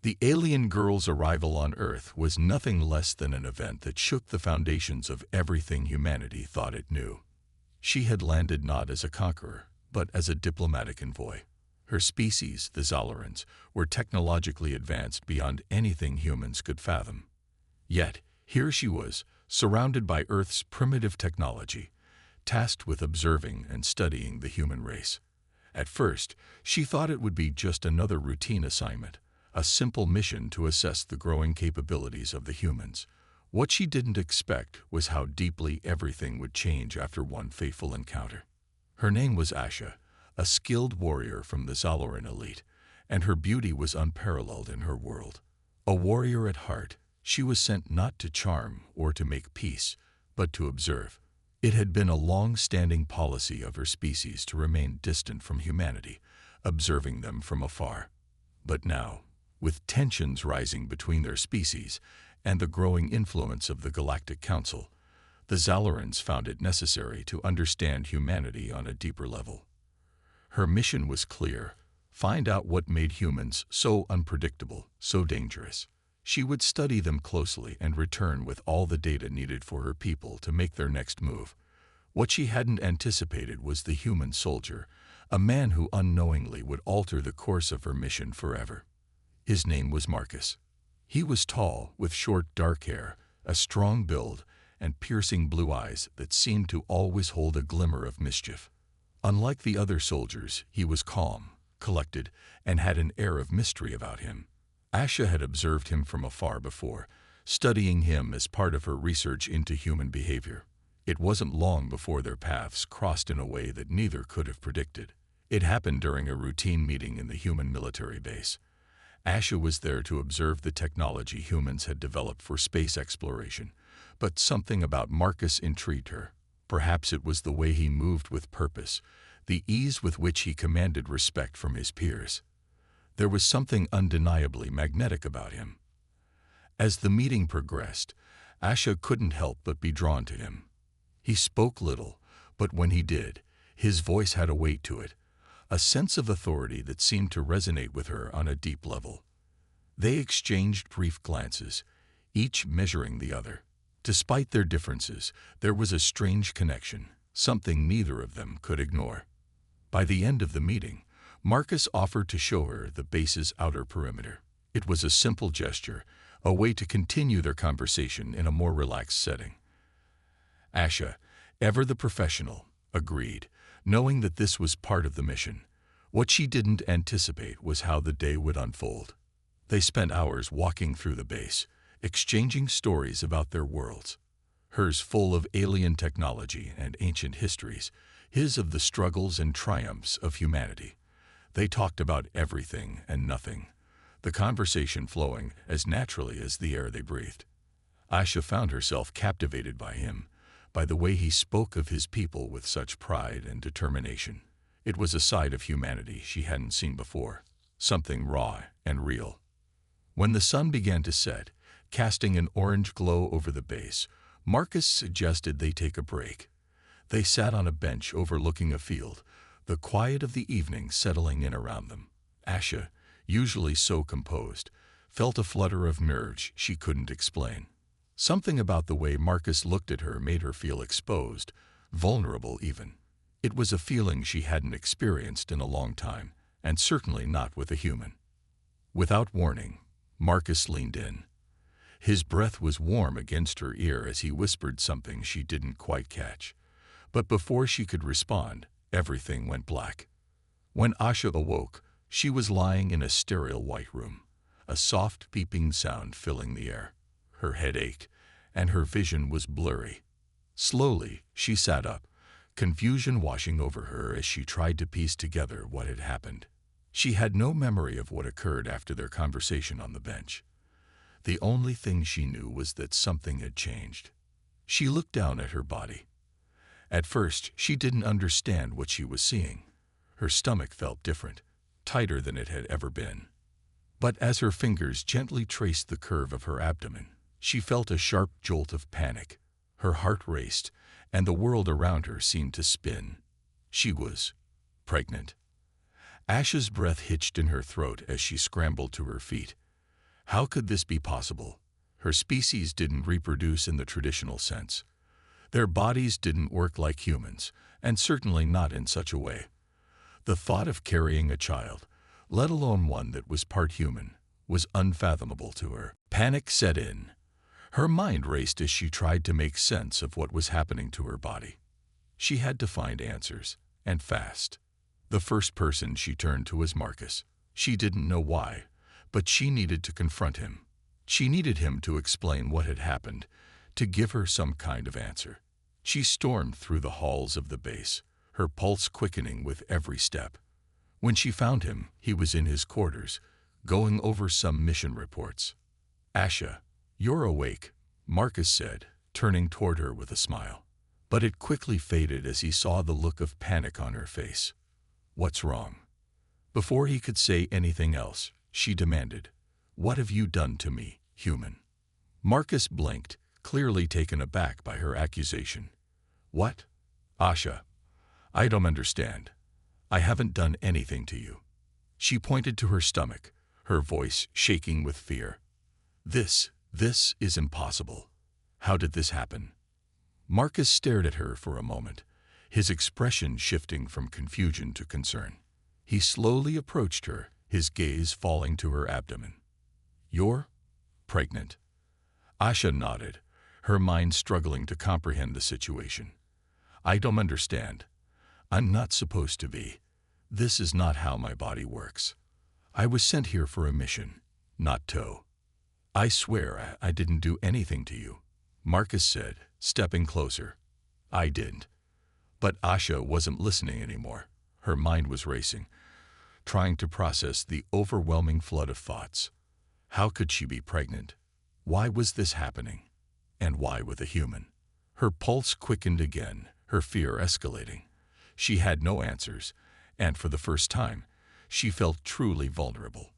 The alien girl's arrival on Earth was nothing less than an event that shook the foundations of everything humanity thought it knew. She had landed not as a conqueror, but as a diplomatic envoy. Her species, the Zolorans, were technologically advanced beyond anything humans could fathom. Yet, here she was, surrounded by Earth's primitive technology, tasked with observing and studying the human race. At first, she thought it would be just another routine assignment, a simple mission to assess the growing capabilities of the humans. What she didn't expect was how deeply everything would change after one fateful encounter. Her name was Asha, a skilled warrior from the Zoloran elite, and her beauty was unparalleled in her world. A warrior at heart, she was sent not to charm or to make peace, but to observe. It had been a long-standing policy of her species to remain distant from humanity, observing them from afar. But now, with tensions rising between their species and the growing influence of the Galactic Council, the Zolorans found it necessary to understand humanity on a deeper level. Her mission was clear: find out what made humans so unpredictable, so dangerous. She would study them closely and return with all the data needed for her people to make their next move. What she hadn't anticipated was the human soldier, a man who unknowingly would alter the course of her mission forever. His name was Marcus. He was tall, with short dark hair, a strong build, and piercing blue eyes that seemed to always hold a glimmer of mischief. Unlike the other soldiers, he was calm, collected, and had an air of mystery about him. Asha had observed him from afar before, studying him as part of her research into human behavior. It wasn't long before their paths crossed in a way that neither could have predicted. It happened during a routine meeting in the human military base. Asha was there to observe the technology humans had developed for space exploration, but something about Marcus intrigued her. Perhaps it was the way he moved with purpose, the ease with which he commanded respect from his peers. There was something undeniably magnetic about him. As the meeting progressed, Asha couldn't help but be drawn to him. He spoke little, but when he did, his voice had a weight to it, a sense of authority that seemed to resonate with her on a deep level. They exchanged brief glances, each measuring the other. Despite their differences, there was a strange connection, something neither of them could ignore. By the end of the meeting, Marcus offered to show her the base's outer perimeter. It was a simple gesture, a way to continue their conversation in a more relaxed setting. Asha, ever the professional, agreed, knowing that this was part of the mission. What she didn't anticipate was how the day would unfold. They spent hours walking through the base, exchanging stories about their worlds. Hers full of alien technology and ancient histories, his of the struggles and triumphs of humanity. They talked about everything and nothing, the conversation flowing as naturally as the air they breathed. Asha found herself captivated by him, by the way he spoke of his people with such pride and determination. It was a side of humanity she hadn't seen before, something raw and real. When the sun began to set, casting an orange glow over the base, Marcus suggested they take a break. They sat on a bench overlooking a field, the quiet of the evening settling in around them. Asha, usually so composed, felt a flutter of nerves she couldn't explain. Something about the way Marcus looked at her made her feel exposed, vulnerable even. It was a feeling she hadn't experienced in a long time, and certainly not with a human. Without warning, Marcus leaned in. His breath was warm against her ear as he whispered something she didn't quite catch. But before she could respond, everything went black. When Asha awoke, she was lying in a sterile white room, a soft beeping sound filling the air. Her head ached, and her vision was blurry. Slowly, she sat up, confusion washing over her as she tried to piece together what had happened. She had no memory of what occurred after their conversation on the bench. The only thing she knew was that something had changed. She looked down at her body. At first, she didn't understand what she was seeing. Her stomach felt different, tighter than it had ever been. But as her fingers gently traced the curve of her abdomen, she felt a sharp jolt of panic. Her heart raced, and the world around her seemed to spin. She was pregnant. Asha's breath hitched in her throat as she scrambled to her feet. How could this be possible? Her species didn't reproduce in the traditional sense. Their bodies didn't work like humans, and certainly not in such a way. The thought of carrying a child, let alone one that was part human, was unfathomable to her. Panic set in. Her mind raced as she tried to make sense of what was happening to her body. She had to find answers, and fast. The first person she turned to was Marcus. She didn't know why, but she needed to confront him. She needed him to explain what had happened, to give her some kind of answer. She stormed through the halls of the base, her pulse quickening with every step. When she found him, he was in his quarters, going over some mission reports. "Asha, you're awake," Marcus said, turning toward her with a smile. But it quickly faded as he saw the look of panic on her face. "What's wrong?" Before he could say anything else, she demanded, "What have you done to me, human?" Marcus blinked, clearly taken aback by her accusation. "What? Asha, I don't understand. I haven't done anything to you." She pointed to her stomach, her voice shaking with fear. This is impossible. How did this happen?" Marcus stared at her for a moment, his expression shifting from confusion to concern. He slowly approached her, his gaze falling to her abdomen. "You're pregnant." Asha nodded, her mind struggling to comprehend the situation. "I don't understand. I'm not supposed to be. This is not how my body works. I was sent here for a mission, not to." "I swear I didn't do anything to you," Marcus said, stepping closer. "I didn't." But Asha wasn't listening anymore. Her mind was racing, trying to process the overwhelming flood of thoughts. How could she be pregnant? Why was this happening? And why with a human? Her pulse quickened again, her fear escalating. She had no answers, and for the first time, she felt truly vulnerable.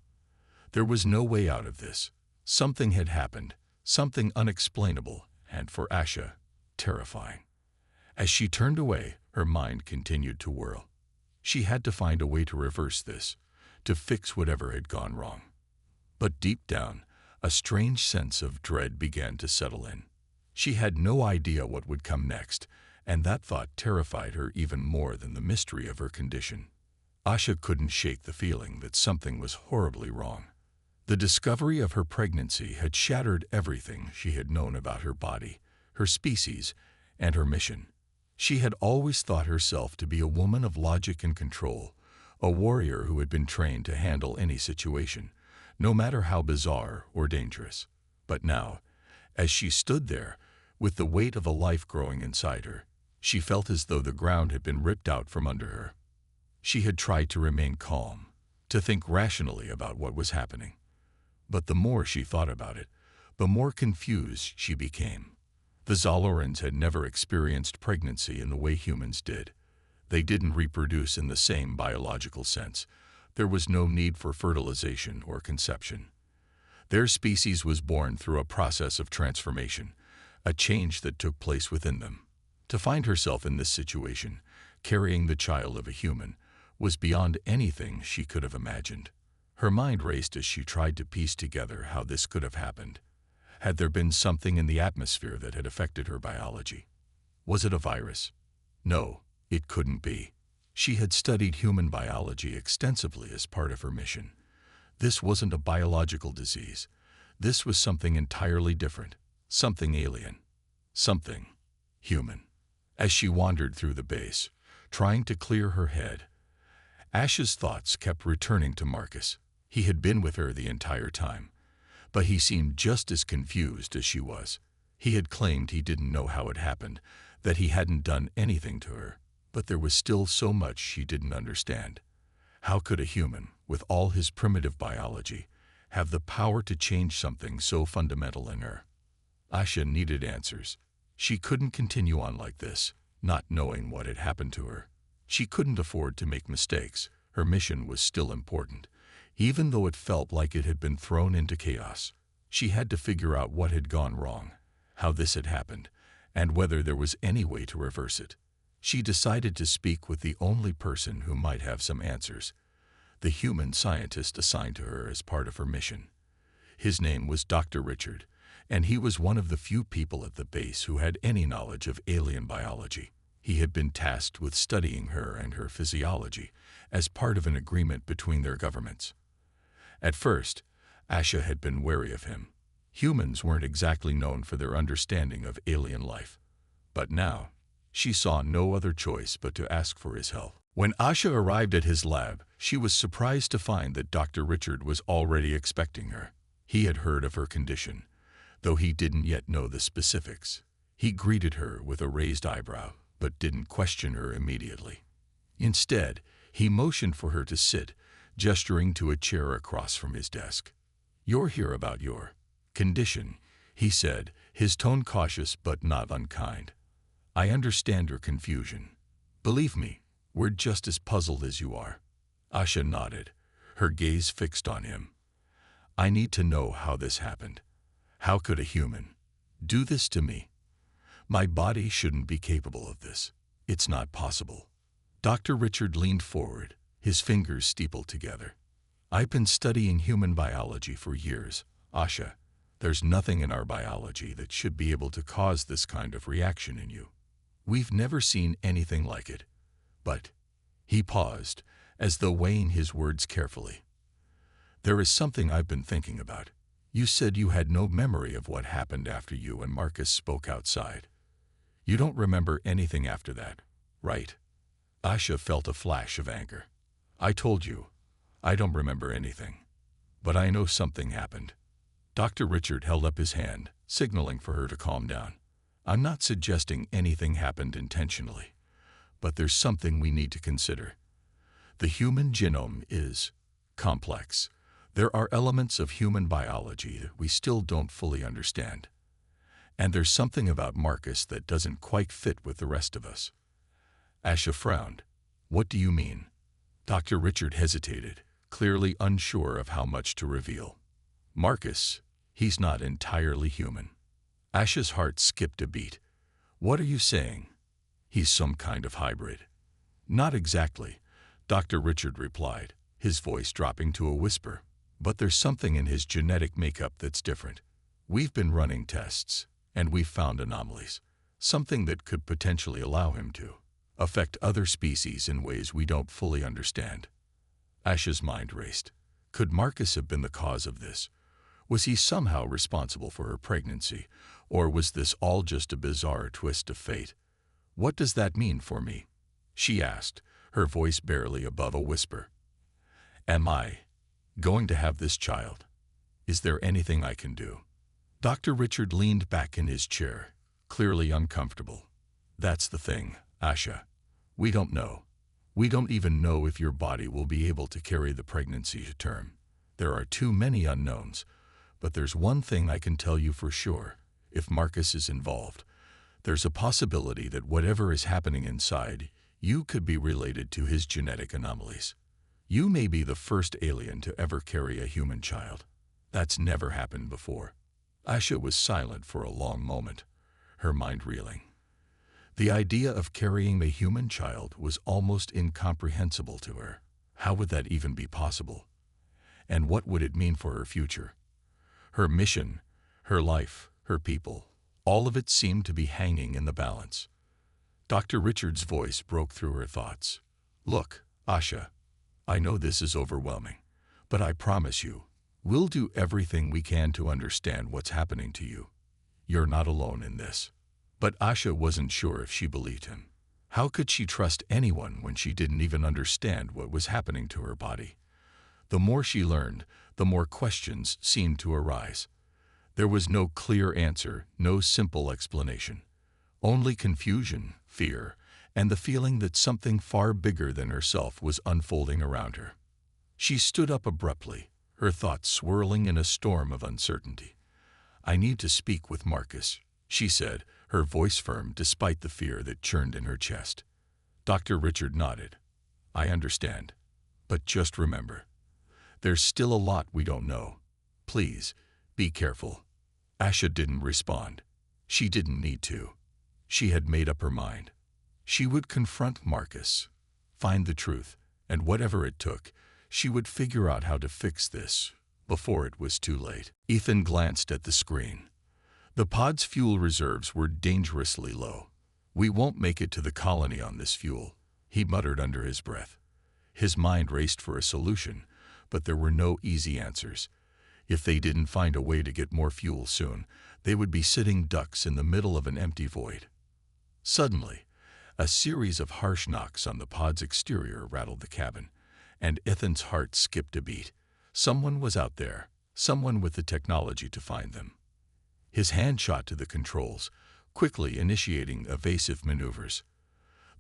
There was no way out of this. Something had happened, something unexplainable, and for Asha, terrifying. As she turned away, her mind continued to whirl. She had to find a way to reverse this, to fix whatever had gone wrong. But deep down, a strange sense of dread began to settle in. She had no idea what would come next, and that thought terrified her even more than the mystery of her condition. Asha couldn't shake the feeling that something was horribly wrong. The discovery of her pregnancy had shattered everything she had known about her body, her species, and her mission. She had always thought herself to be a woman of logic and control, a warrior who had been trained to handle any situation, no matter how bizarre or dangerous. But now, as she stood there, with the weight of a life growing inside her, she felt as though the ground had been ripped out from under her. She had tried to remain calm, to think rationally about what was happening. But the more she thought about it, the more confused she became. The Zalorans had never experienced pregnancy in the way humans did. They didn't reproduce in the same biological sense. There was no need for fertilization or conception. Their species was born through a process of transformation, a change that took place within them. To find herself in this situation, carrying the child of a human, was beyond anything she could have imagined. Her mind raced as she tried to piece together how this could have happened. Had there been something in the atmosphere that had affected her biology? Was it a virus? No, it couldn't be. She had studied human biology extensively as part of her mission. This wasn't a biological disease. This was something entirely different, something alien, something human. As she wandered through the base, trying to clear her head, Asha's thoughts kept returning to Marcus. He had been with her the entire time, but he seemed just as confused as she was. He had claimed he didn't know how it happened, that he hadn't done anything to her, but there was still so much she didn't understand. How could a human, with all his primitive biology, have the power to change something so fundamental in her? Asha needed answers. She couldn't continue on like this, not knowing what had happened to her. She couldn't afford to make mistakes. Her mission was still important. Even though it felt like it had been thrown into chaos, she had to figure out what had gone wrong, how this had happened, and whether there was any way to reverse it. She decided to speak with the only person who might have some answers, the human scientist assigned to her as part of her mission. His name was Dr. Richard, and he was one of the few people at the base who had any knowledge of alien biology. He had been tasked with studying her and her physiology as part of an agreement between their governments. At first, Asha had been wary of him. Humans weren't exactly known for their understanding of alien life. But now, she saw no other choice but to ask for his help. When Asha arrived at his lab, she was surprised to find that Dr. Richard was already expecting her. He had heard of her condition, though he didn't yet know the specifics. He greeted her with a raised eyebrow, but didn't question her immediately. Instead, he motioned for her to sit, gesturing to a chair across from his desk. "You're here about your condition," he said, his tone cautious but not unkind. "I understand your confusion. Believe me, we're just as puzzled as you are." Asha nodded, her gaze fixed on him. "I need to know how this happened. How could a human do this to me? My body shouldn't be capable of this. It's not possible." Dr. Richard leaned forward, his fingers steepled together. "I've been studying human biology for years, Asha. There's nothing in our biology that should be able to cause this kind of reaction in you. We've never seen anything like it. But," he paused, as though weighing his words carefully, "there is something I've been thinking about. You said you had no memory of what happened after you and Marcus spoke outside. You don't remember anything after that, right?" Asha felt a flash of anger. "I told you, I don't remember anything. But I know something happened." Dr. Richard held up his hand, signaling for her to calm down. "I'm not suggesting anything happened intentionally, but there's something we need to consider. The human genome is complex. There are elements of human biology that we still don't fully understand. And there's something about Marcus that doesn't quite fit with the rest of us." Asha frowned. "What do you mean?" Dr. Richard hesitated, clearly unsure of how much to reveal. "Marcus, he's not entirely human." Asha's heart skipped a beat. "What are you saying? He's some kind of hybrid?" "Not exactly," Dr. Richard replied, his voice dropping to a whisper. "But there's something in his genetic makeup that's different. We've been running tests, and we've found anomalies, something that could potentially allow him to affect other species in ways we don't fully understand." Asha's mind raced. Could Marcus have been the cause of this? Was he somehow responsible for her pregnancy, or was this all just a bizarre twist of fate? "What does that mean for me?" she asked, her voice barely above a whisper. "Am I going to have this child? Is there anything I can do?" Dr. Richard leaned back in his chair, clearly uncomfortable. "That's the thing, Asha. We don't know. We don't even know if your body will be able to carry the pregnancy to term. There are too many unknowns. But there's one thing I can tell you for sure. If Marcus is involved, there's a possibility that whatever is happening inside you could be related to his genetic anomalies. You may be the first alien to ever carry a human child. That's never happened before." Asha was silent for a long moment, her mind reeling. The idea of carrying a human child was almost incomprehensible to her. How would that even be possible? And what would it mean for her future? Her mission, her life, her people, all of it seemed to be hanging in the balance. Dr. Richard's voice broke through her thoughts. "Look, Asha, I know this is overwhelming, but I promise you, we'll do everything we can to understand what's happening to you. You're not alone in this." But Asha wasn't sure if she believed him. How could she trust anyone when she didn't even understand what was happening to her body? The more she learned, the more questions seemed to arise. There was no clear answer, no simple explanation. Only confusion, fear, and the feeling that something far bigger than herself was unfolding around her. She stood up abruptly, her thoughts swirling in a storm of uncertainty. "I need to speak with Marcus," she said, her voice firm despite the fear that churned in her chest. Dr. Richard nodded. "I understand. But just remember, there's still a lot we don't know. Please, be careful." Asha didn't respond. She didn't need to. She had made up her mind. She would confront Marcus, find the truth, and whatever it took, she would figure out how to fix this, before it was too late. Ethan glanced at the screen. The pod's fuel reserves were dangerously low. "We won't make it to the colony on this fuel," he muttered under his breath. His mind raced for a solution, but there were no easy answers. If they didn't find a way to get more fuel soon, they would be sitting ducks in the middle of an empty void. Suddenly, a series of harsh knocks on the pod's exterior rattled the cabin, and Ethan's heart skipped a beat. Someone was out there, someone with the technology to find them. His hand shot to the controls, quickly initiating evasive maneuvers.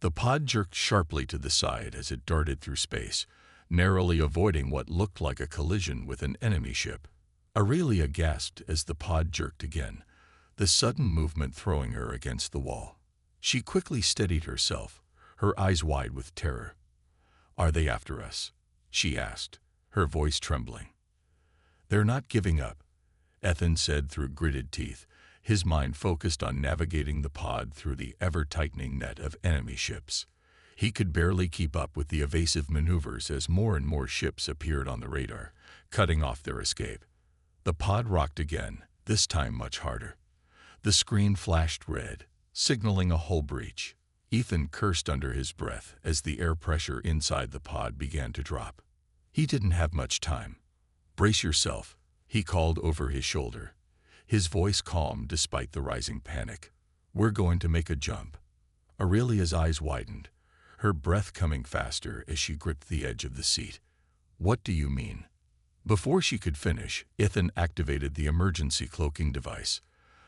The pod jerked sharply to the side as it darted through space, narrowly avoiding what looked like a collision with an enemy ship. Aurelia gasped as the pod jerked again, the sudden movement throwing her against the wall. She quickly steadied herself, her eyes wide with terror. "Are they after us?" she asked, her voice trembling. "They're not giving up," Ethan said through gritted teeth, his mind focused on navigating the pod through the ever-tightening net of enemy ships. He could barely keep up with the evasive maneuvers as more and more ships appeared on the radar, cutting off their escape. The pod rocked again, this time much harder. The screen flashed red, signaling a hull breach. Ethan cursed under his breath as the air pressure inside the pod began to drop. He didn't have much time. "Brace yourself," he called over his shoulder, his voice calm despite the rising panic. "We're going to make a jump." Aurelia's eyes widened, her breath coming faster as she gripped the edge of the seat. "What do you mean?" Before she could finish, Ethan activated the emergency cloaking device.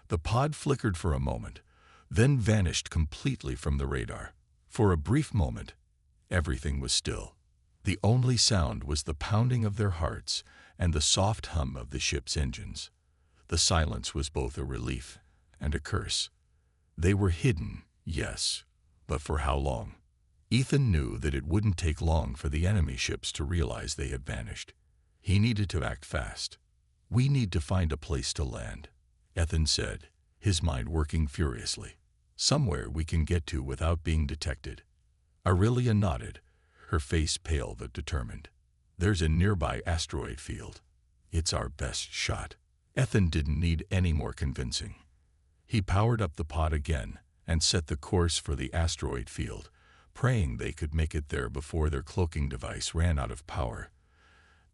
The pod flickered for a moment, then vanished completely from the radar. For a brief moment, everything was still. The only sound was the pounding of their hearts and the soft hum of the ship's engines. The silence was both a relief and a curse. They were hidden, yes, but for how long? Ethan knew that it wouldn't take long for the enemy ships to realize they had vanished. He needed to act fast. "We need to find a place to land," Ethan said, his mind working furiously. "Somewhere we can get to without being detected." Aurelia nodded, her face pale but determined. "There's a nearby asteroid field. It's our best shot." Ethan didn't need any more convincing. He powered up the pod again and set the course for the asteroid field, praying they could make it there before their cloaking device ran out of power.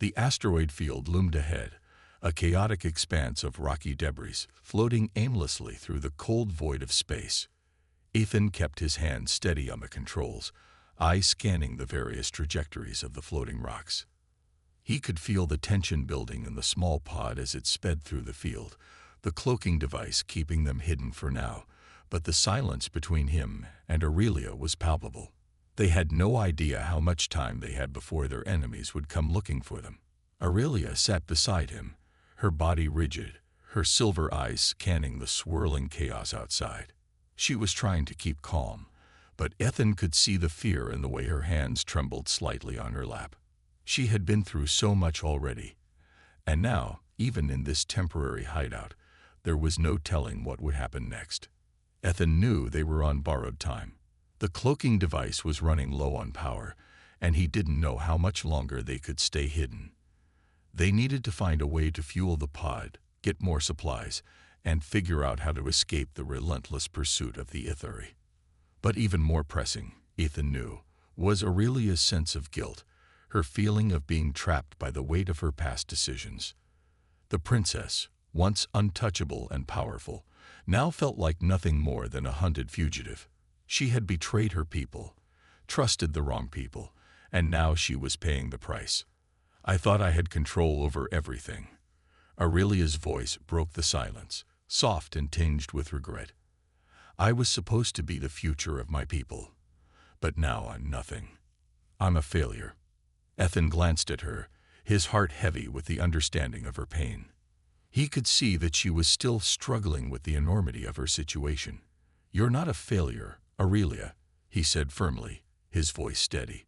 The asteroid field loomed ahead, a chaotic expanse of rocky debris floating aimlessly through the cold void of space. Ethan kept his hand steady on the controls, eyes scanning the various trajectories of the floating rocks. He could feel the tension building in the small pod as it sped through the field, the cloaking device keeping them hidden for now, but the silence between him and Aurelia was palpable. They had no idea how much time they had before their enemies would come looking for them. Aurelia sat beside him, her body rigid, her silver eyes scanning the swirling chaos outside. She was trying to keep calm, but Ethan could see the fear in the way her hands trembled slightly on her lap. She had been through so much already, and now, even in this temporary hideout, there was no telling what would happen next. Ethan knew they were on borrowed time. The cloaking device was running low on power, and he didn't know how much longer they could stay hidden. They needed to find a way to fuel the pod, get more supplies, and figure out how to escape the relentless pursuit of the Ithari. But even more pressing, Ethan knew, was Aurelia's sense of guilt, her feeling of being trapped by the weight of her past decisions. The princess, once untouchable and powerful, now felt like nothing more than a hunted fugitive. She had betrayed her people, trusted the wrong people, and now she was paying the price. "I thought I had control over everything." Aurelia's voice broke the silence, soft and tinged with regret. "I was supposed to be the future of my people, but now I'm nothing. I'm a failure." Ethan glanced at her, his heart heavy with the understanding of her pain. He could see that she was still struggling with the enormity of her situation. "You're not a failure, Aurelia," he said firmly, his voice steady.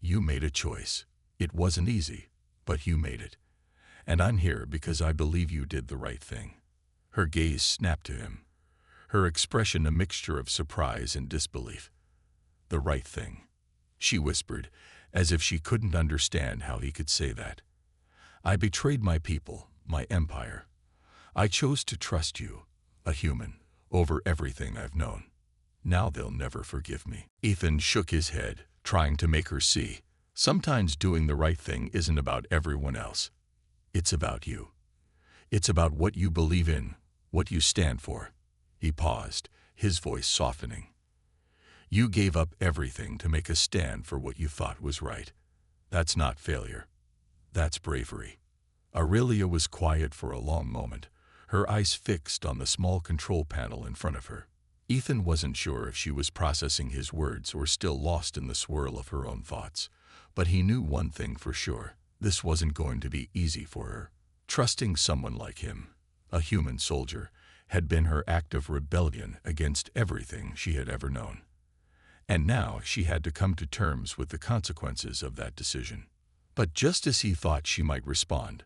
"You made a choice. It wasn't easy, but you made it. And I'm here because I believe you did the right thing." Her gaze snapped to him, her expression a mixture of surprise and disbelief. "The right thing," she whispered, as if she couldn't understand how he could say that. I betrayed my people, my empire. I chose to trust you, a human, over everything I've known. Now they'll never forgive me." Ethan shook his head, trying to make her see. Sometimes doing the right thing isn't about everyone else. It's about you. It's about what you believe in, what you stand for. He paused, his voice softening. You gave up everything to make a stand for what you thought was right. That's not failure. That's bravery. Aurelia was quiet for a long moment, her eyes fixed on the small control panel in front of her. Ethan wasn't sure if she was processing his words or still lost in the swirl of her own thoughts. But he knew one thing for sure: this wasn't going to be easy for her. Trusting someone like him, a human soldier, had been her act of rebellion against everything she had ever known. And now she had to come to terms with the consequences of that decision. But just as he thought she might respond,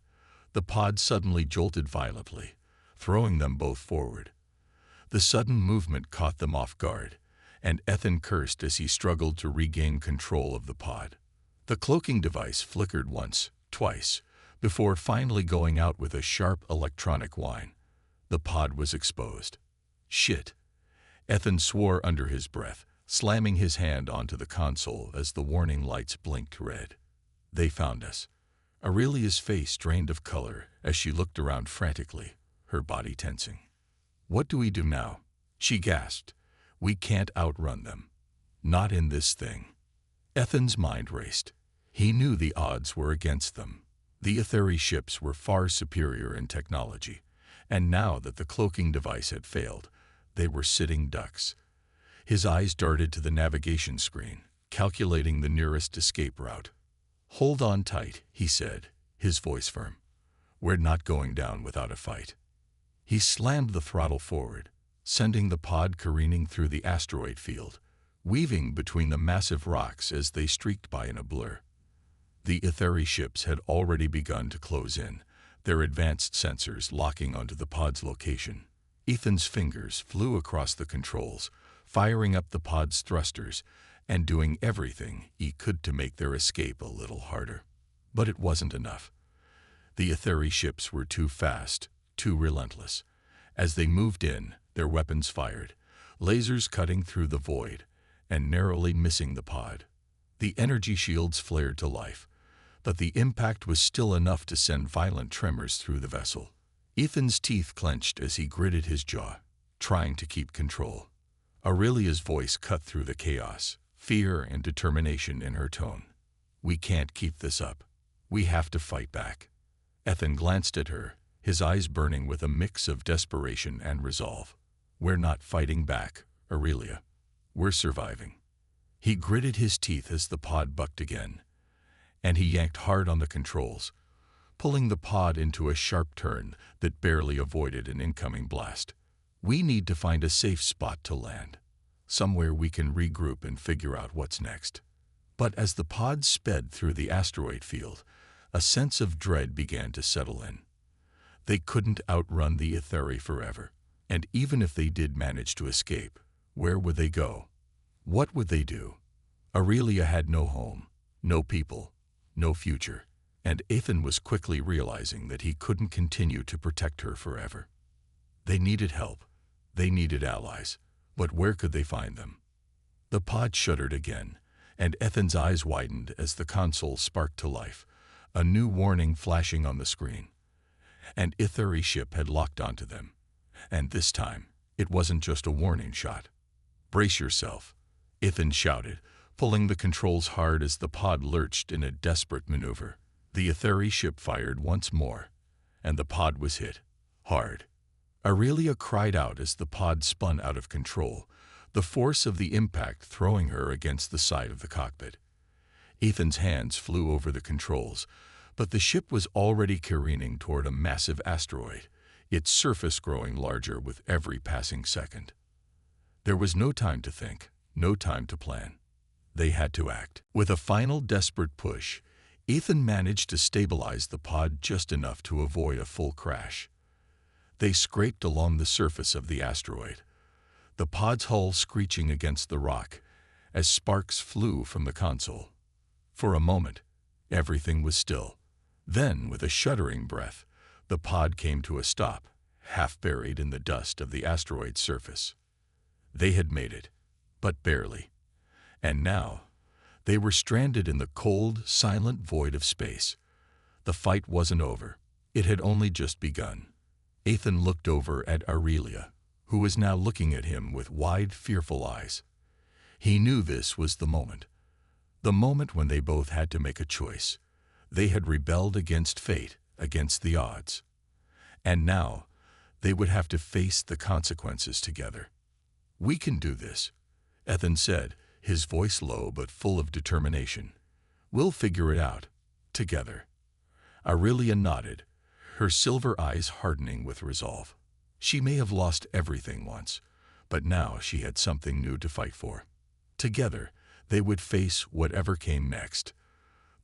the pod suddenly jolted violently, throwing them both forward. The sudden movement caught them off guard, and Ethan cursed as he struggled to regain control of the pod. The cloaking device flickered once, twice, before finally going out with a sharp electronic whine. The pod was exposed. Shit! Ethan swore under his breath, slamming his hand onto the console as the warning lights blinked red. They found us. Aurelia's face drained of color as she looked around frantically, her body tensing. What do we do now? She gasped. We can't outrun them. Not in this thing. Ethan's mind raced. He knew the odds were against them. The Etheri ships were far superior in technology, and now that the cloaking device had failed, they were sitting ducks. His eyes darted to the navigation screen, calculating the nearest escape route. Hold on tight, he said, his voice firm. We're not going down without a fight. He slammed the throttle forward, sending the pod careening through the asteroid field, weaving between the massive rocks as they streaked by in a blur. The Etheri ships had already begun to close in, their advanced sensors locking onto the pod's location. Ethan's fingers flew across the controls, firing up the pod's thrusters and doing everything he could to make their escape a little harder. But it wasn't enough. The Etheri ships were too fast, too relentless. As they moved in, their weapons fired, lasers cutting through the void and narrowly missing the pod. The energy shields flared to life, but the impact was still enough to send violent tremors through the vessel. Ethan's teeth clenched as he gritted his jaw, trying to keep control. Aurelia's voice cut through the chaos, fear and determination in her tone. We can't keep this up. We have to fight back. Ethan glanced at her, his eyes burning with a mix of desperation and resolve. We're not fighting back, Aurelia. We're surviving. He gritted his teeth as the pod bucked again, and he yanked hard on the controls, pulling the pod into a sharp turn that barely avoided an incoming blast. We need to find a safe spot to land, somewhere we can regroup and figure out what's next. But as the pod sped through the asteroid field, a sense of dread began to settle in. They couldn't outrun the Etheri forever, and even if they did manage to escape, where would they go? What would they do? Aurelia had no home, no people, no future, and Ethan was quickly realizing that he couldn't continue to protect her forever. They needed help. They needed allies. But where could they find them? The pod shuddered again, and Ethan's eyes widened as the console sparked to life, a new warning flashing on the screen. An Etheri ship had locked onto them, and this time, it wasn't just a warning shot. Brace yourself, Ethan shouted, pulling the controls hard as the pod lurched in a desperate maneuver. The Etheri ship fired once more, and the pod was hit, hard. Aurelia cried out as the pod spun out of control, the force of the impact throwing her against the side of the cockpit. Ethan's hands flew over the controls, but the ship was already careening toward a massive asteroid, its surface growing larger with every passing second. There was no time to think, no time to plan. They had to act. With a final desperate push, Ethan managed to stabilize the pod just enough to avoid a full crash. They scraped along the surface of the asteroid, the pod's hull screeching against the rock as sparks flew from the console. For a moment, everything was still. Then, with a shuddering breath, the pod came to a stop, half buried in the dust of the asteroid's surface. They had made it, but barely. And now, they were stranded in the cold, silent void of space. The fight wasn't over. It had only just begun. Ethan looked over at Aurelia, who was now looking at him with wide, fearful eyes. He knew this was the moment. The moment when they both had to make a choice. They had rebelled against fate, against the odds. And now, they would have to face the consequences together. "We can do this," Ethan said, his voice low but full of determination. "We'll figure it out, together." Aurelia nodded, her silver eyes hardening with resolve. She may have lost everything once, but now she had something new to fight for. Together, they would face whatever came next.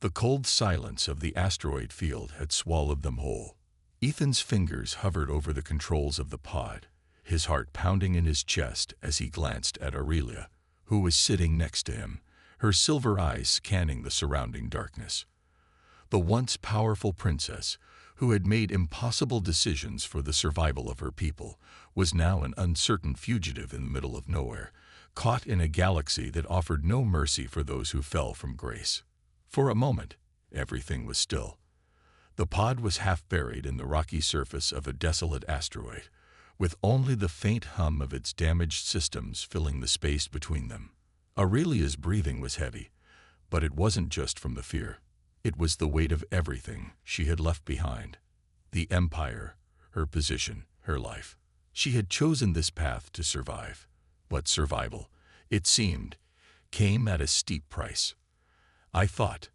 The cold silence of the asteroid field had swallowed them whole. Ethan's fingers hovered over the controls of the pod, his heart pounding in his chest as he glanced at Aurelia, who was sitting next to him, her silver eyes scanning the surrounding darkness. The once powerful princess, who had made impossible decisions for the survival of her people, was now an uncertain fugitive in the middle of nowhere, caught in a galaxy that offered no mercy for those who fell from grace. For a moment, everything was still. The pod was half buried in the rocky surface of a desolate asteroid, with only the faint hum of its damaged systems filling the space between them. Aurelia's breathing was heavy, but it wasn't just from the fear. It was the weight of everything she had left behind. The Empire, her position, her life. She had chosen this path to survive. But survival, it seemed, came at a steep price. I thought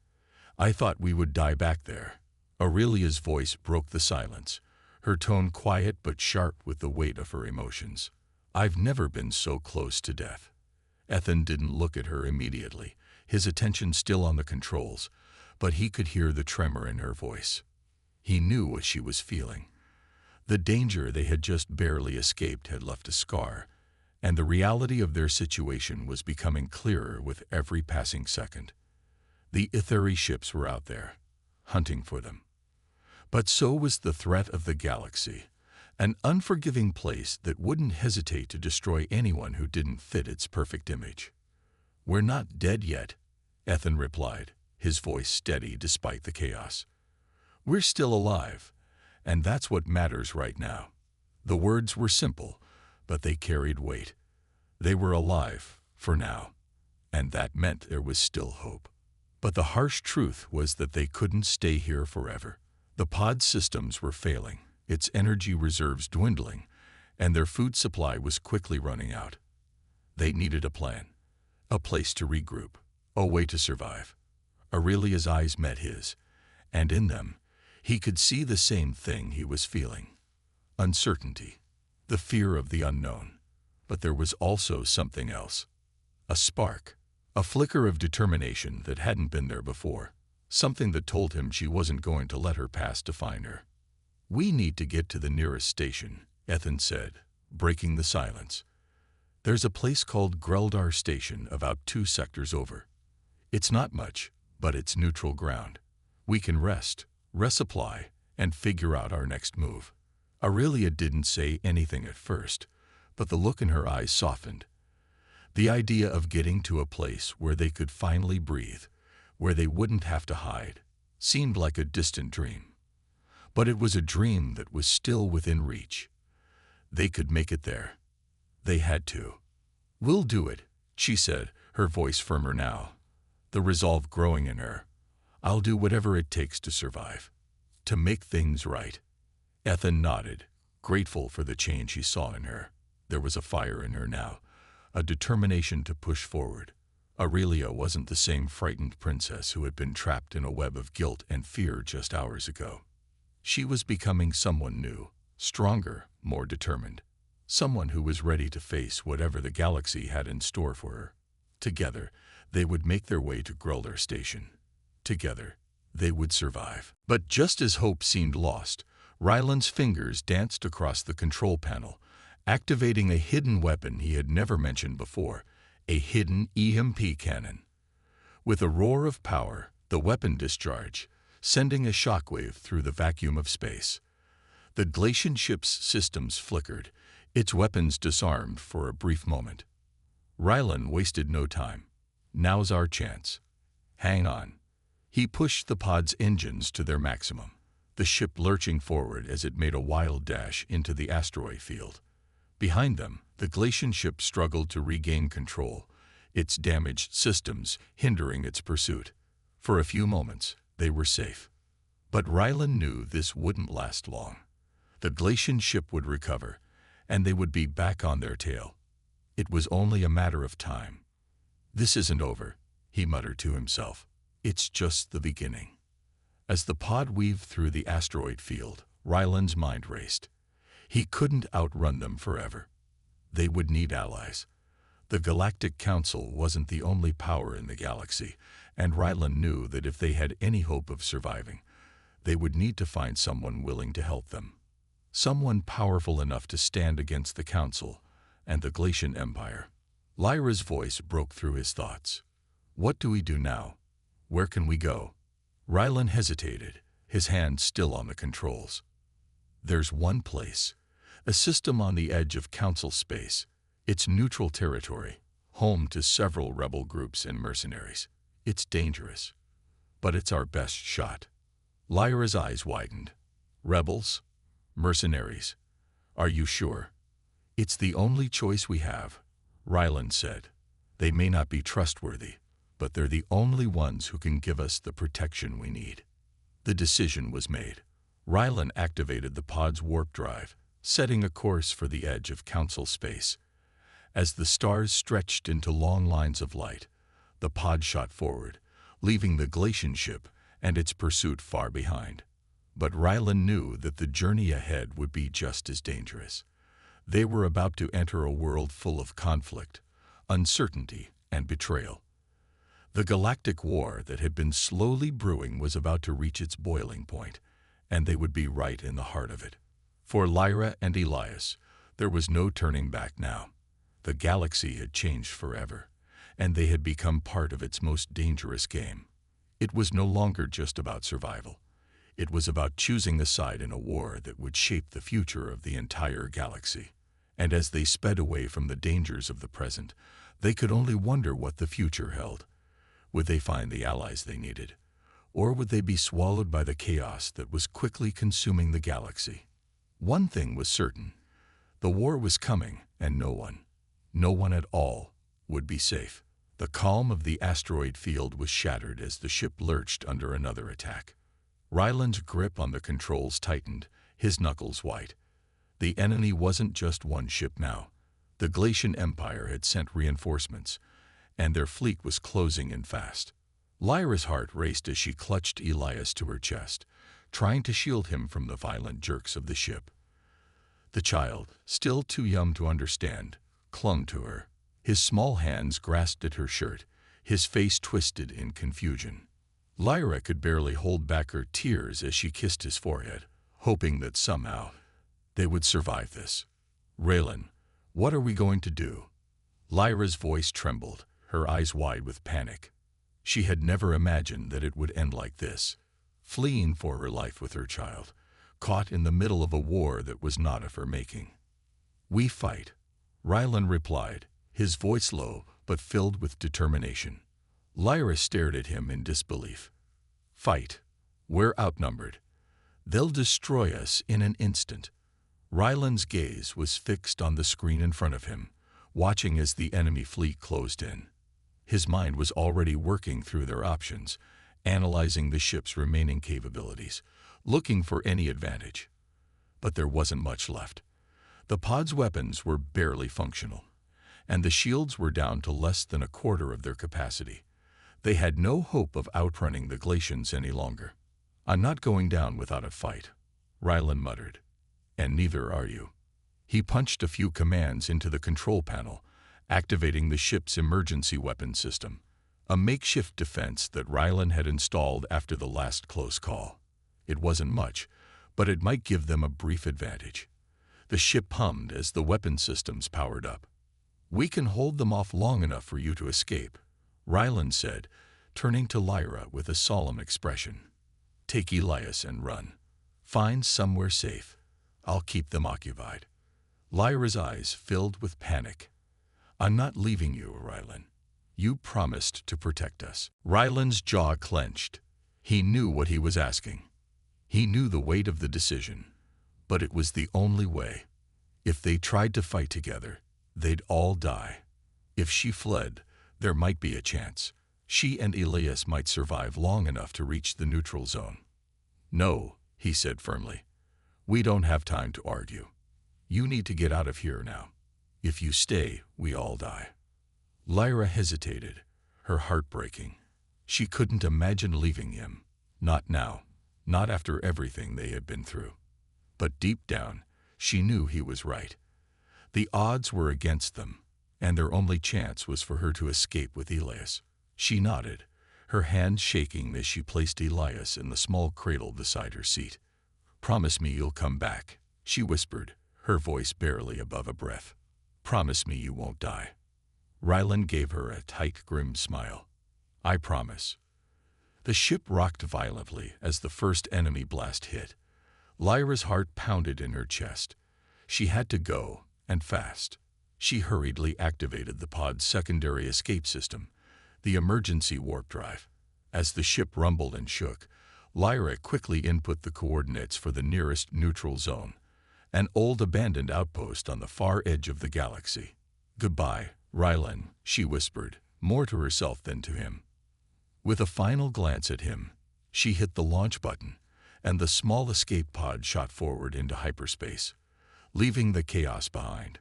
we would die back there." Aurelia's voice broke the silence, her tone quiet but sharp with the weight of her emotions. "I've never been so close to death." Ethan didn't look at her immediately, his attention still on the controls, but he could hear the tremor in her voice. He knew what she was feeling. The danger they had just barely escaped had left a scar, and the reality of their situation was becoming clearer with every passing second. The Ithari ships were out there, hunting for them. But so was the threat of the galaxy, an unforgiving place that wouldn't hesitate to destroy anyone who didn't fit its perfect image. "We're not dead yet," Ethan replied, his voice steady despite the chaos. "We're still alive, and that's what matters right now." The words were simple, but they carried weight. They were alive, for now, and that meant there was still hope. But the harsh truth was that they couldn't stay here forever. The pod systems were failing, its energy reserves dwindling, and their food supply was quickly running out. They needed a plan, a place to regroup, a way to survive. Aurelia's eyes met his, and in them, he could see the same thing he was feeling. Uncertainty, the fear of the unknown. But there was also something else. A spark, a flicker of determination that hadn't been there before. Something that told him she wasn't going to let her past define her. "We need to get to the nearest station," Ethan said, breaking the silence. "There's a place called Greldar Station about 2 sectors over. It's not much, but it's neutral ground. We can rest, resupply, and figure out our next move." Aurelia didn't say anything at first, but the look in her eyes softened. The idea of getting to a place where they could finally breathe, where they wouldn't have to hide, seemed like a distant dream. But it was a dream that was still within reach. They could make it there. They had to. "We'll do it," she said, her voice firmer now, the resolve growing in her. "I'll do whatever it takes to survive, to make things right." Ethan nodded, grateful for the change he saw in her. There was a fire in her now, a determination to push forward. Aurelia wasn't the same frightened princess who had been trapped in a web of guilt and fear just hours ago. She was becoming someone new, stronger, more determined. Someone who was ready to face whatever the galaxy had in store for her. Together, they would make their way to Greldar Station. Together, they would survive. But just as hope seemed lost, Ryland's fingers danced across the control panel, activating a hidden weapon he had never mentioned before, a hidden EMP cannon. With a roar of power, the weapon discharged, sending a shockwave through the vacuum of space. The Glacian ship's systems flickered, its weapons disarmed for a brief moment. Rylan wasted no time. Now's our chance. Hang on. He pushed the pod's engines to their maximum, the ship lurching forward as it made a wild dash into the asteroid field. Behind them, the Glacian ship struggled to regain control, its damaged systems hindering its pursuit. For a few moments, they were safe. But Rylan knew this wouldn't last long. The Glacian ship would recover, and they would be back on their tail. It was only a matter of time. "This isn't over," he muttered to himself. "It's just the beginning." As the pod weaved through the asteroid field, Rylan's mind raced. He couldn't outrun them forever. They would need allies. The Galactic Council wasn't the only power in the galaxy, and Rylan knew that if they had any hope of surviving, they would need to find someone willing to help them. Someone powerful enough to stand against the Council and the Glacian Empire. Lyra's voice broke through his thoughts. "What do we do now? Where can we go?" Rylan hesitated, his hand still on the controls. "There's one place, a system on the edge of Council space. It's neutral territory, home to several rebel groups and mercenaries. It's dangerous, but it's our best shot." Lyra's eyes widened. "Rebels? Mercenaries? Are you sure?" "It's the only choice we have," Rylan said. "They may not be trustworthy, but they're the only ones who can give us the protection we need." The decision was made. Rylan activated the pod's warp drive, setting a course for the edge of Council space. As the stars stretched into long lines of light, the pod shot forward, leaving the Glacian ship and its pursuit far behind. But Rylan knew that the journey ahead would be just as dangerous. They were about to enter a world full of conflict, uncertainty, and betrayal. The galactic war that had been slowly brewing was about to reach its boiling point, and they would be right in the heart of it. For Lyra and Elias, there was no turning back now. The galaxy had changed forever, and they had become part of its most dangerous game. It was no longer just about survival. It was about choosing a side in a war that would shape the future of the entire galaxy. And as they sped away from the dangers of the present, they could only wonder what the future held. Would they find the allies they needed? Or would they be swallowed by the chaos that was quickly consuming the galaxy? One thing was certain. The war was coming, and no one at all, would be safe. The calm of the asteroid field was shattered as the ship lurched under another attack. Rylan's grip on the controls tightened, his knuckles white. The enemy wasn't just one ship now. The Glacian Empire had sent reinforcements, and their fleet was closing in fast. Lyra's heart raced as she clutched Elias to her chest, trying to shield him from the violent jerks of the ship. The child, still too young to understand, clung to her. His small hands grasped at her shirt, his face twisted in confusion. Lyra could barely hold back her tears as she kissed his forehead, hoping that somehow they would survive this. "Raylan, what are we going to do?" Lyra's voice trembled, her eyes wide with panic. She had never imagined that it would end like this, fleeing for her life with her child, caught in the middle of a war that was not of her making. "We fight," Rylan replied, his voice low but filled with determination. Lyra stared at him in disbelief. "Fight. We're outnumbered. They'll destroy us in an instant." Rylan's gaze was fixed on the screen in front of him, watching as the enemy fleet closed in. His mind was already working through their options, analyzing the ship's remaining capabilities, looking for any advantage. But there wasn't much left. The pod's weapons were barely functional, and the shields were down to less than a quarter of their capacity. They had no hope of outrunning the Glacians any longer. "I'm not going down without a fight," Rylan muttered. "And neither are you." He punched a few commands into the control panel, activating the ship's emergency weapon system, a makeshift defense that Rylan had installed after the last close call. It wasn't much, but it might give them a brief advantage. The ship hummed as the weapon systems powered up. "We can hold them off long enough for you to escape," Rylan said, turning to Lyra with a solemn expression. Take Elias and run. Find somewhere safe. I'll keep them occupied." Lyra's eyes filled with panic. "I'm not leaving you, Rylan. You promised to protect us." Rylan's jaw clenched. He knew what he was asking. He knew the weight of the decision, but it was the only way. If they tried to fight together, they'd all die. If she fled, there might be a chance. She and Elias might survive long enough to reach the neutral zone. "No," he said firmly. "We don't have time to argue. You need to get out of here now. If you stay, we all die." Lyra hesitated, her heart breaking. She couldn't imagine leaving him. Not now, not after everything they had been through. But deep down, she knew he was right. The odds were against them, and their only chance was for her to escape with Elias. She nodded, her hands shaking as she placed Elias in the small cradle beside her seat. "Promise me you'll come back," she whispered, her voice barely above a breath. "Promise me you won't die." Rylan gave her a tight, grim smile. "I promise." The ship rocked violently as the first enemy blast hit. Lyra's heart pounded in her chest. She had to go, and fast. She hurriedly activated the pod's secondary escape system, the emergency warp drive. As the ship rumbled and shook, Lyra quickly input the coordinates for the nearest neutral zone, an old abandoned outpost on the far edge of the galaxy. "Goodbye, Rylan," she whispered, more to herself than to him. With a final glance at him, she hit the launch button, and the small escape pod shot forward into hyperspace, leaving the chaos behind.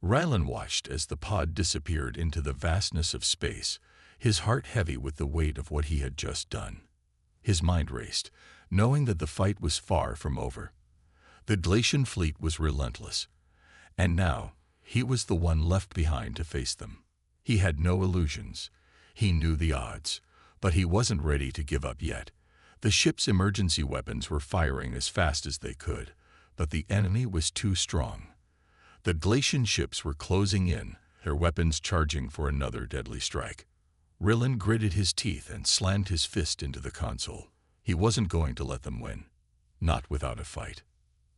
Rylan watched as the pod disappeared into the vastness of space, his heart heavy with the weight of what he had just done. His mind raced, knowing that the fight was far from over. The Glacian fleet was relentless, and now he was the one left behind to face them. He had no illusions. He knew the odds, but he wasn't ready to give up yet. The ship's emergency weapons were firing as fast as they could, but the enemy was too strong. The Glacian ships were closing in, their weapons charging for another deadly strike. Rylan gritted his teeth and slammed his fist into the console. He wasn't going to let them win. Not without a fight.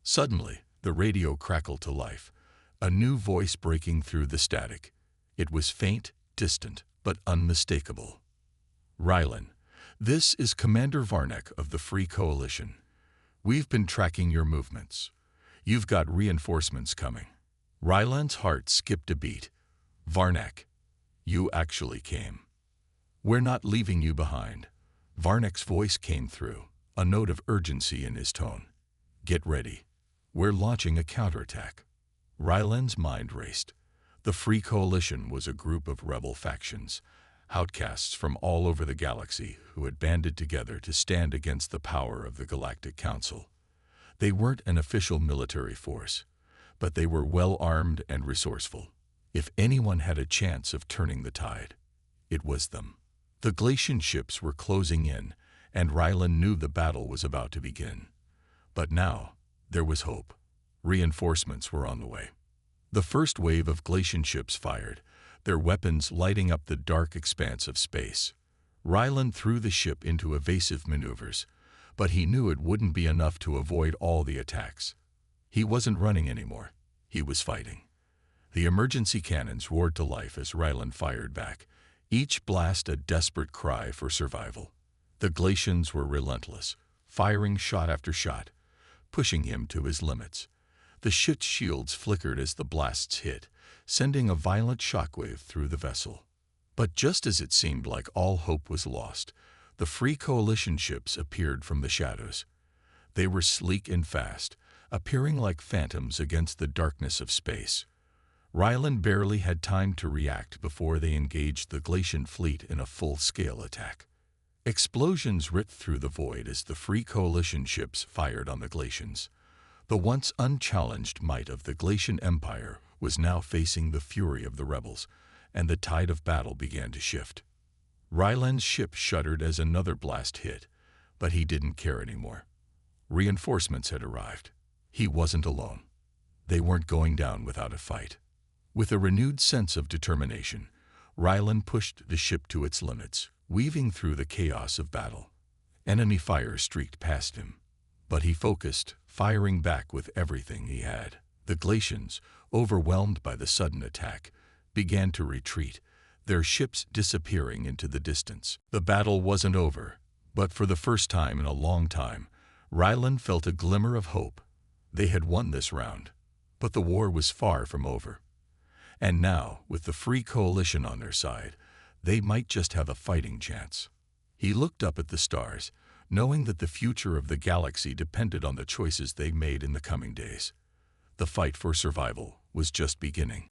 Suddenly, the radio crackled to life, a new voice breaking through the static. It was faint, distant, but unmistakable. "Rylan, this is Commander Varnek of the Free Coalition. We've been tracking your movements. You've got reinforcements coming." Rylan's heart skipped a beat. "Varnek, you actually came. We're not leaving you behind." Varnek's voice came through, a note of urgency in his tone. "Get ready. We're launching a counterattack." Rylan's mind raced. The Free Coalition was a group of rebel factions, outcasts from all over the galaxy who had banded together to stand against the power of the Galactic Council. They weren't an official military force, but they were well-armed and resourceful. If anyone had a chance of turning the tide, it was them. The Glacian ships were closing in, and Rylan knew the battle was about to begin. But now, there was hope. Reinforcements were on the way. The first wave of Glacian ships fired, their weapons lighting up the dark expanse of space. Rylan threw the ship into evasive maneuvers, but he knew it wouldn't be enough to avoid all the attacks. He wasn't running anymore. He was fighting. The emergency cannons roared to life as Rylan fired back, each blast a desperate cry for survival. The Glacians were relentless, firing shot after shot, pushing him to his limits. The ship's shields flickered as the blasts hit, sending a violent shockwave through the vessel. But just as it seemed like all hope was lost, the Free Coalition ships appeared from the shadows. They were sleek and fast, appearing like phantoms against the darkness of space. Rylan barely had time to react before they engaged the Glacian fleet in a full-scale attack. Explosions ripped through the void as the Free Coalition ships fired on the Glacians. The once unchallenged might of the Glacian Empire was now facing the fury of the rebels, and the tide of battle began to shift. Rylan's ship shuddered as another blast hit, but he didn't care anymore. Reinforcements had arrived. He wasn't alone. They weren't going down without a fight. With a renewed sense of determination, Rylan pushed the ship to its limits, weaving through the chaos of battle. Enemy fire streaked past him, but he focused, firing back with everything he had. The Glacians, overwhelmed by the sudden attack, began to retreat, their ships disappearing into the distance. The battle wasn't over, but for the first time in a long time, Ryland felt a glimmer of hope. They had won this round, but the war was far from over. And now, with the Free Coalition on their side, they might just have a fighting chance. He looked up at the stars, knowing that the future of the galaxy depended on the choices they made in the coming days. The fight for survival was just beginning.